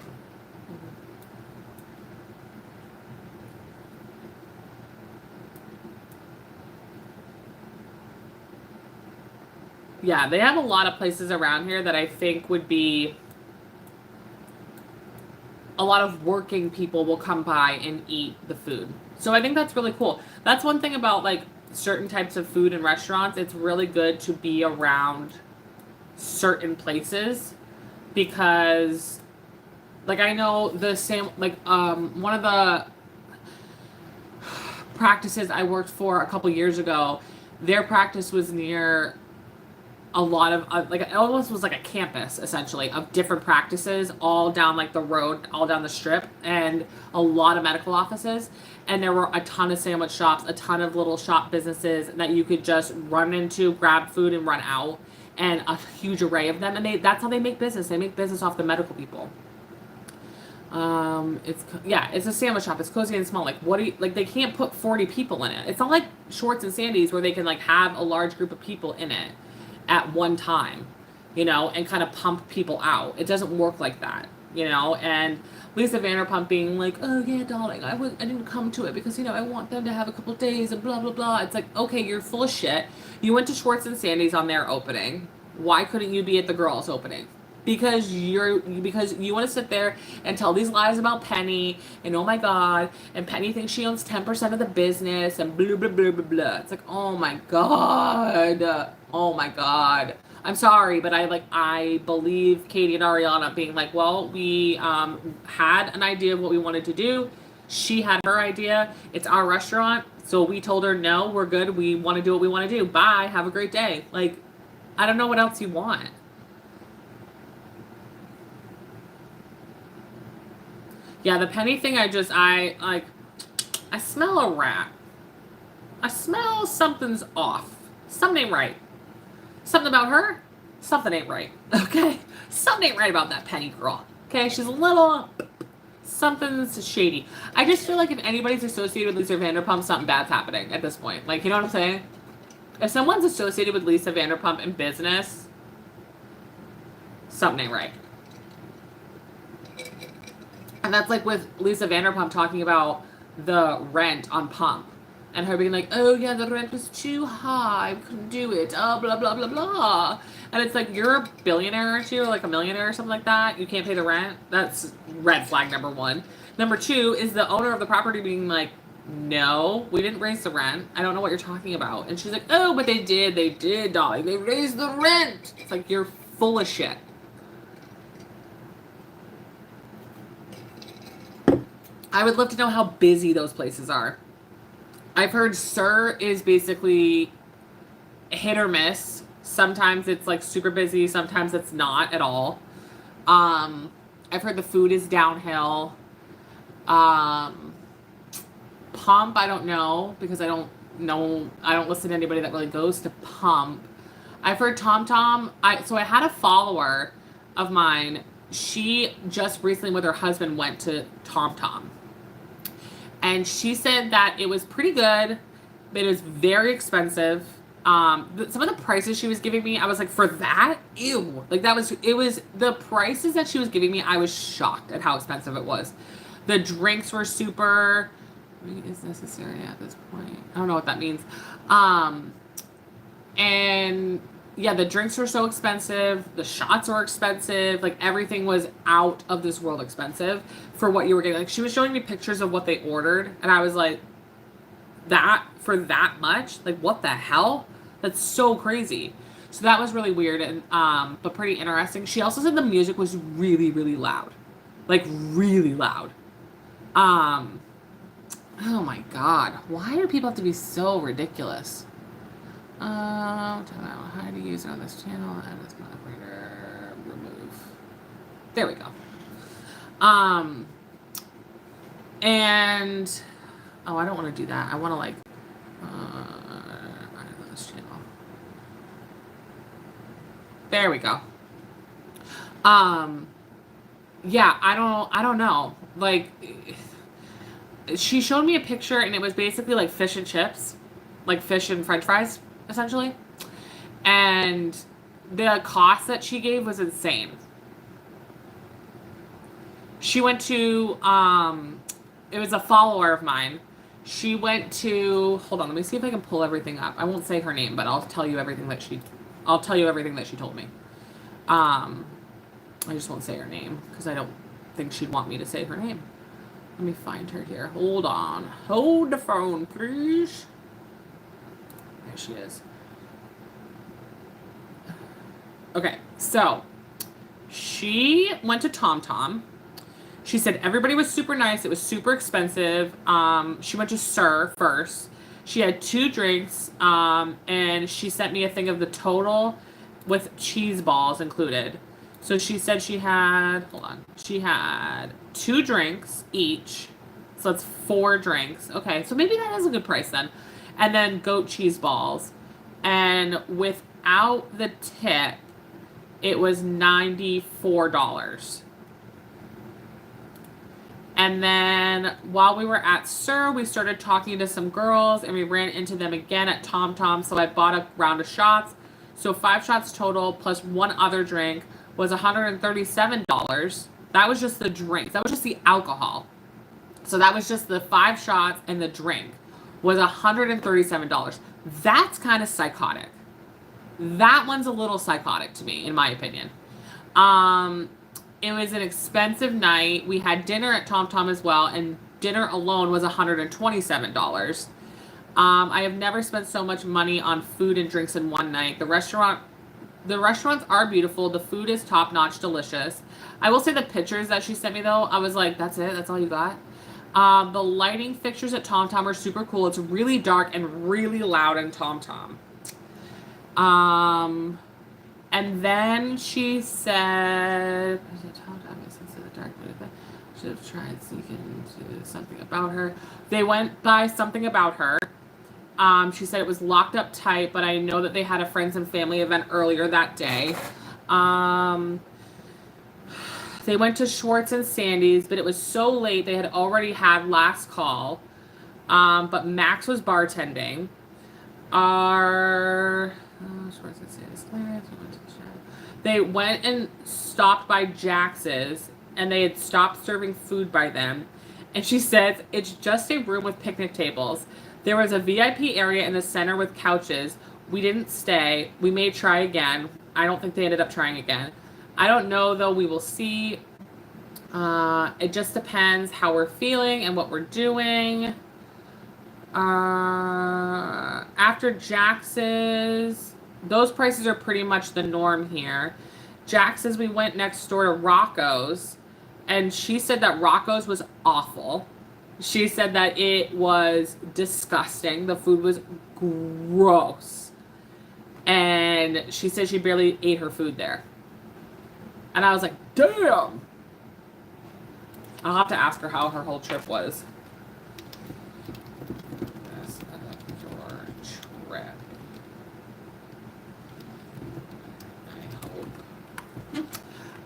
Yeah, they have a lot of places around here that I think would be... A lot of working people will come by and eat the food. So I think that's really cool. That's one thing about, like, certain types of food in restaurants. It's really good to be around certain places because, like, I know the same, like, one of the practices I worked for a couple years ago, their practice was near a lot of, like, it almost was like a campus, essentially, of different practices all down, like, the road, all down the strip, and a lot of medical offices. And there were a ton of sandwich shops, a ton of little shop businesses that you could just run into, grab food, and run out. And a huge array of them. And that's how they make business. They make business off the medical people. It's a sandwich shop. It's cozy and small. Like, they can't put 40 people in it. It's not like Schwartz and Sandy's where they can, like, have a large group of people in it at one time, you know, and kind of pump people out. It doesn't work like that, you know. And Lisa Vanderpump being like, oh yeah, darling, I didn't come to it because, you know, I want them to have a couple days and blah blah blah. It's like, okay, you're full of shit. You went to Schwartz and Sandy's on their opening. Why couldn't you be at the girls' opening? Because you want to sit there and tell these lies about Penny and oh my god, and Penny thinks she owns 10% of the business and blah blah blah blah blah. It's like, oh my god. Oh my god. I'm sorry, but I believe Katie and Ariana being like, well, we had an idea of what we wanted to do. She had her idea. It's our restaurant. So we told her, no, we're good. We want to do what we want to do. Bye. Have a great day. Like, I don't know what else you want. Yeah, the Penny thing, I smell a rat. I smell something's off. Something ain't right. Something about her, something ain't right. Okay? Something ain't right about that Penny girl. Okay? She's a little... Something's shady. I just feel like if anybody's associated with Lisa Vanderpump, something bad's happening at this point. Like, you know what I'm saying? If someone's associated with Lisa Vanderpump in business, something ain't right. And that's like with Lisa Vanderpump talking about the rent on Pump. And her being like, oh yeah, the rent was too high, we couldn't do it, blah, blah, blah, blah. And it's like, you're a billionaire, aren't you? Or like a millionaire or something like that. You can't pay the rent. That's red flag number 1. Number 2 is the owner of the property being like, no, we didn't raise the rent. I don't know what you're talking about. And she's like, oh, but they did, darling. They raised the rent. It's like, you're full of shit. I would love to know how busy those places are. I've heard Sir is basically hit or miss. Sometimes it's like super busy. Sometimes it's not at all. I've heard the food is downhill. Pump, I don't know because I don't listen to anybody that really goes to Pump. I've heard TomTom. So I had a follower of mine. She just recently with her husband went to TomTom. And she said that it was pretty good, but it was very expensive. Some of the prices she was giving me, I was like, for that? Ew. Like it was the prices that she was giving me, I was shocked at how expensive it was. The drinks were super, is necessary at this point. I don't know what that means. And yeah, the drinks were so expensive. The shots were expensive. Like everything was out of this world expensive for what you were getting. Like she was showing me pictures of what they ordered, and I was like, that for that much? Like what the hell? That's so crazy. So that was really weird and but pretty interesting. She also said the music was really, really loud. Like really loud. Oh my god. Why do people have to be so ridiculous? How to use it on this channel and this moderator remove. There we go. And oh, I don't want to do that. I want to like this channel. There we go. Yeah, I don't know. Like she showed me a picture and it was basically like fish and chips, like fish and french fries essentially. And the cost that she gave was insane. She went to it was a follower of mine. She went to, hold on, let me see if I can pull everything up. I won't say her name, but I'll tell you everything that she told me. I just won't say her name because I don't think she'd want me to say her name. Let me find her here. Hold on. Hold the phone, please. There she is. Okay, so she went to TomTom. She said everybody was super nice. It was super expensive. She went to Sir first. She had 2 drinks, and she sent me a thing of the total with cheese balls included. So she said she had, hold on, she had 2 drinks each. So that's 4 drinks. Okay, so maybe that is a good price then. And then goat cheese balls. And without the tip, it was $94. And then while we were at Sir, we started talking to some girls and we ran into them again at TomTom. So I bought a round of shots. So 5 shots total plus 1 other drink was $137. That was just the drinks. That was just the alcohol. So that was just the 5 shots and the drink was $137. That's kind of psychotic. That one's a little psychotic to me, in my opinion. It was an expensive night. We had dinner at TomTom as well, and dinner alone was $127. I have never spent so much money on food and drinks in one night. The restaurants are beautiful. The food is top-notch, delicious. I will say the pictures that she sent me, though, I was like, that's it? That's all you got? The lighting fixtures at TomTom are super cool. It's really dark and really loud in TomTom. And then she said, should have tried sneaking into something about her. They went by something about her. She said it was locked up tight, but I know that they had a friends and family event earlier that day. They went to Schwartz and Sandy's, but it was so late they had already had last call. But Max was bartending. Schwartz and Sandy's. They went and stopped by Jax's, and they had stopped serving food by them. And she says it's just a room with picnic tables. There was a VIP area in the center with couches. We didn't stay. We may try again. I don't think they ended up trying again. I don't know, though. We will see. It just depends how we're feeling and what we're doing. After Jax's, those prices are pretty much the norm here. Jax's, we went next door to Rocco's, and she said that Rocco's was awful. She said that it was disgusting. The food was gross. And she said she barely ate her food there. And I was like, damn. I'll have to ask her how her whole trip was.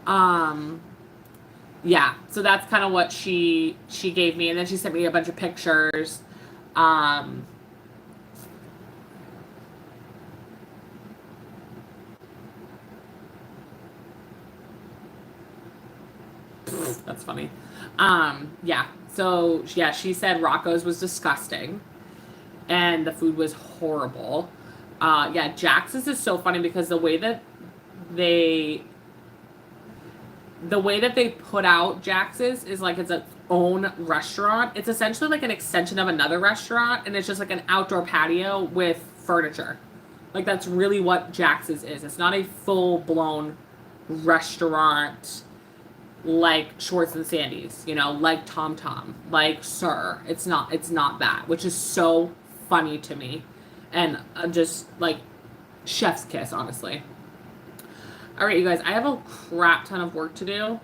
Yeah, so that's kind of what she gave me, and then she sent me a bunch of pictures. Um, that's funny. Yeah, so yeah, she said Rocco's was disgusting, and the food was horrible. Yeah, Jax's is so funny because they the way that they put out Jax's is like it's its own restaurant. It's essentially like an extension of another restaurant, and it's just like an outdoor patio with furniture. Like that's really what Jax's is. It's not a full blown restaurant like Schwartz and Sandy's, you know, like Tom Tom, like Sir. It's not that, which is so funny to me, and just like chef's kiss, honestly. All right, you guys, I have a crap ton of work to do.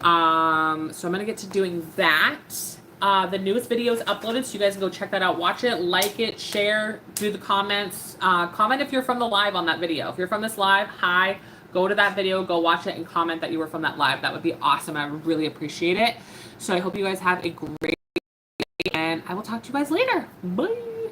So I'm gonna get to doing that. The newest video is uploaded, so you guys can go check that out. Watch it, like it, share, do the comments. Comment if you're from the live on that video. If you're from this live, hi. Go to that video, go watch it, and comment that you were from that live. That would be awesome. I would really appreciate it. So I hope you guys have a great day, and I will talk to you guys later. Bye.